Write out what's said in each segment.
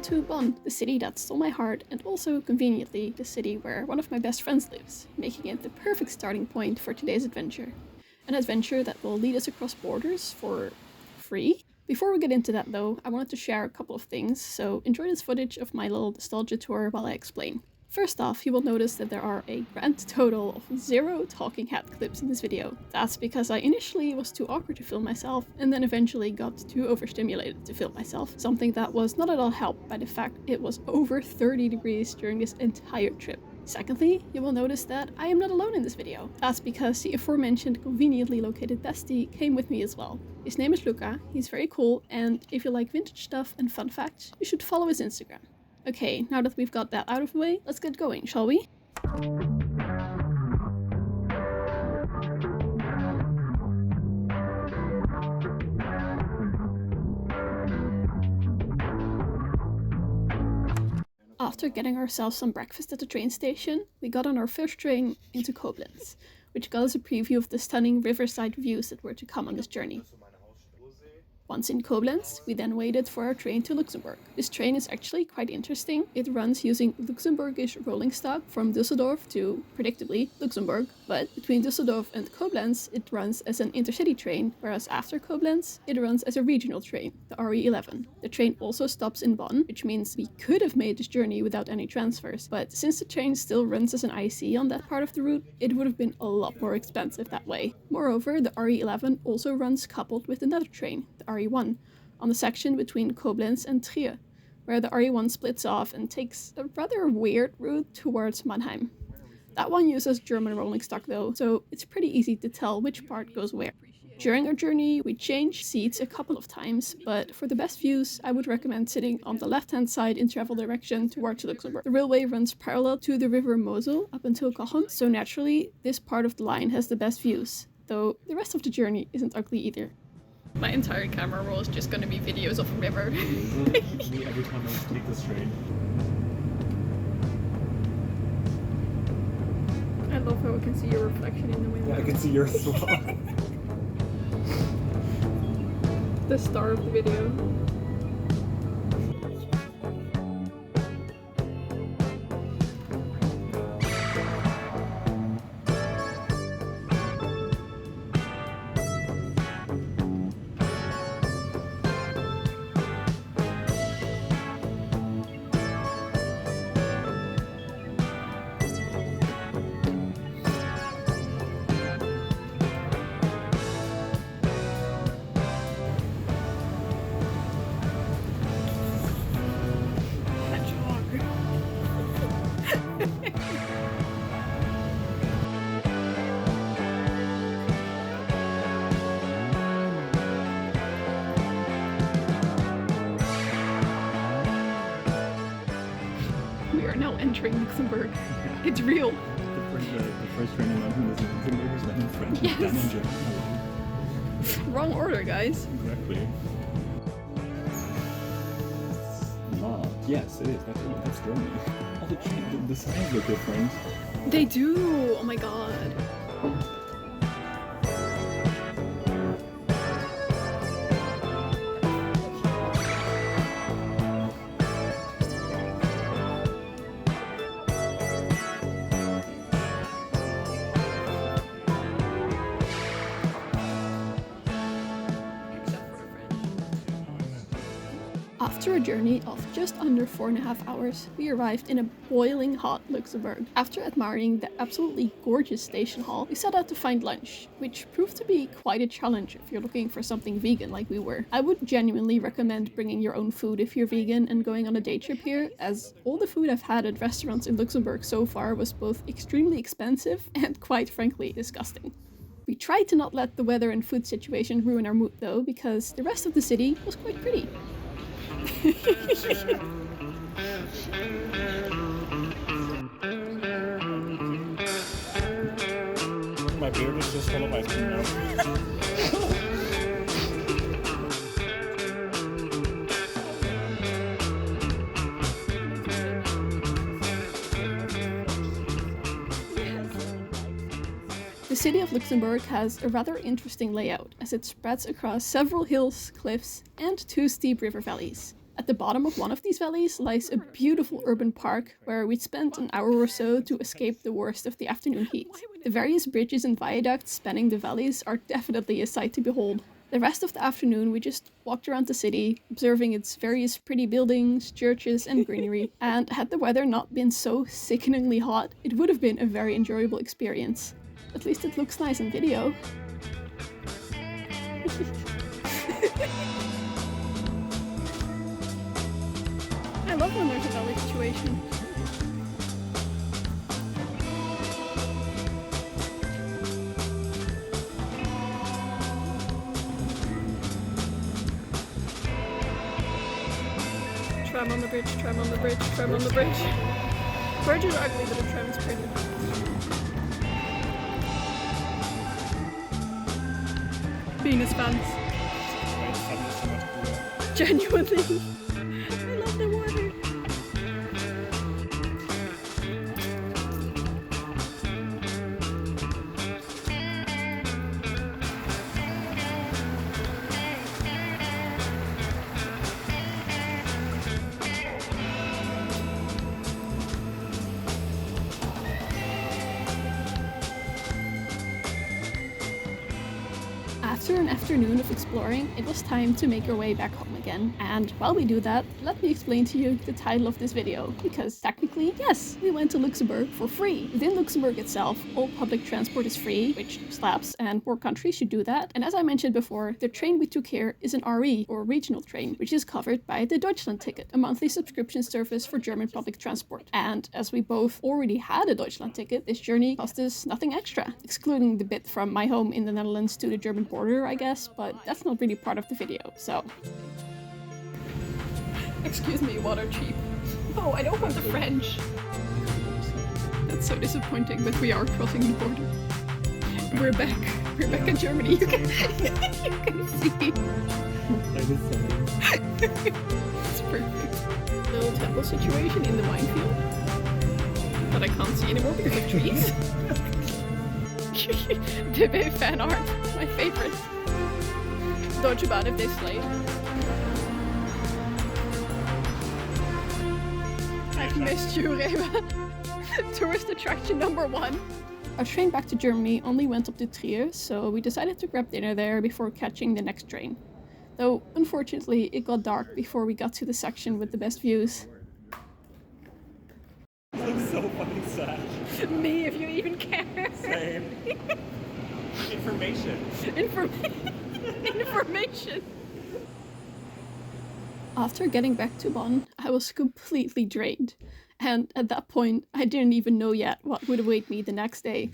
to Bonn, the city that stole my heart and also, conveniently, the city where one of my best friends lives, making it the perfect starting point for today's adventure. An adventure that will lead us across borders for free. Before we get into that though, I wanted to share a couple of things, so enjoy this footage of my little nostalgia tour while I explain. First off, you will notice that there are a grand total of 0 talking head clips in this video. That's because I initially was too awkward to film myself, and then eventually got too overstimulated to film myself, something that was not at all helped by the fact it was over 30 degrees during this entire trip. Secondly, you will notice that I am not alone in this video. That's because the aforementioned conveniently located bestie came with me as well. His name is Luca, he's very cool, and if you like vintage stuff and fun facts, you should follow his Instagram. Okay, now that we've got that out of the way, let's get going, shall we? After getting ourselves some breakfast at the train station, we got on our first train into Koblenz, which got us a preview of the stunning riverside views that were to come on this journey. Once in Koblenz, we then waited for our train to Luxembourg. This train is actually quite interesting. It runs using Luxembourgish rolling stock from Düsseldorf to, predictably, Luxembourg, but between Düsseldorf and Koblenz it runs as an intercity train, whereas after Koblenz it runs as a regional train, the RE11. The train also stops in Bonn, which means we could have made this journey without any transfers, but since the train still runs as an IC on that part of the route, it would have been a lot more expensive that way. Moreover, the RE11 also runs coupled with another train, the RE1, on the section between Koblenz and Trier, where the RE1 splits off and takes a rather weird route towards Mannheim. That one uses German rolling stock though, so it's pretty easy to tell which part goes where. During our journey, we changed seats a couple of times, but for the best views, I would recommend sitting on the left-hand side in travel direction towards Luxembourg. The railway runs parallel to the river Mosel up until Cochem, so naturally, this part of the line has the best views, though the rest of the journey isn't ugly either. My entire camera roll is just gonna be videos of a river. Every time I take this train. I love how I can see your reflection in the window. Yeah, I can see yours as well. The star of the video. We are now entering Luxembourg. Yeah. It's real. The first train in London was in Luxembourg, then in French, yes. then in German. Wrong order, guys. Exactly. Ah, yes, it is. That's Germany. All the signs look different. They do. Oh my god. After a journey of just under 4.5 hours, we arrived in a boiling hot Luxembourg. After admiring the absolutely gorgeous station hall, we set out to find lunch, which proved to be quite a challenge if you're looking for something vegan like we were. I would genuinely recommend bringing your own food if you're vegan and going on a day trip here, as all the food I've had at restaurants in Luxembourg so far was both extremely expensive and quite frankly disgusting. We tried to not let the weather and food situation ruin our mood though, because the rest of the city was quite pretty. My beard is just full of ice cream now. The city of Luxembourg has a rather interesting layout, as it spreads across several hills, cliffs, and 2 steep river valleys. At the bottom of one of these valleys lies a beautiful urban park where we'd spent an hour or so to escape the worst of the afternoon heat. The various bridges and viaducts spanning the valleys are definitely a sight to behold. The rest of the afternoon we just walked around the city, observing its various pretty buildings, churches and greenery, and had the weather not been so sickeningly hot, it would have been a very enjoyable experience. At least it looks nice on video. I love when there's a valley situation. Tram on the bridge, tram on the bridge, tram on the bridge. Bridge is ugly, but the tram is pretty. Venus fans. Genuinely. I love the water. After an afternoon of exploring, it was time to make our way back home again. And while we do that, let me explain to you the title of this video, because technically, yes, we went to Luxembourg for free. Within Luxembourg itself, all public transport is free, which slaps, and more countries should do that. And as I mentioned before, the train we took here is an RE, or regional train, which is covered by the Deutschland ticket, a monthly subscription service for German public transport. And as we both already had a Deutschland ticket, this journey cost us nothing extra, excluding the bit from my home in the Netherlands to the German border, I guess, but that's not really part of the video, so. Excuse me, water cheap. Oh, I don't want the French. That's so disappointing, but we are crossing the border. We're back. We're back in Germany. You can see. It's perfect. Little temple situation in the minefield. But I can't see anymore because of trees. DB fan art, my favorite. Deutsche Bahned they slayed. I've missed you, Reba. Tourist attraction number 1. Our train back to Germany only went up to Trier, so we decided to grab dinner there before catching the next train. Though, unfortunately, it got dark before we got to the section with the best views. It looks so fucking sad. Me, if you even care. Same. Information. Information. After getting back to Bonn, I was completely drained. And at that point, I didn't even know yet what would await me the next day.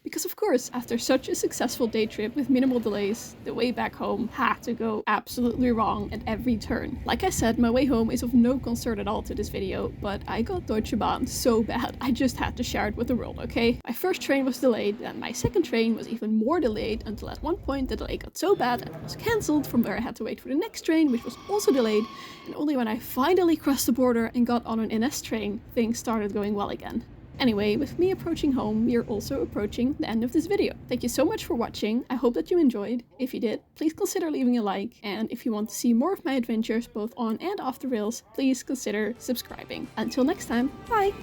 Because of course, after such a successful day trip with minimal delays, the way back home had to go absolutely wrong at every turn. Like I said, my way home is of no concern at all to this video, but I got Deutsche Bahn so bad I just had to share it with the world, okay? My first train was delayed, and my second train was even more delayed until at one point the delay got so bad that it was cancelled, from where I had to wait for the next train, which was also delayed, and only when I finally crossed the border and got on an NS train, things started going well again. Anyway, with me approaching home, we are also approaching the end of this video. Thank you so much for watching. I hope that you enjoyed. If you did, please consider leaving a like. And if you want to see more of my adventures both on and off the rails, please consider subscribing. Until next time, bye!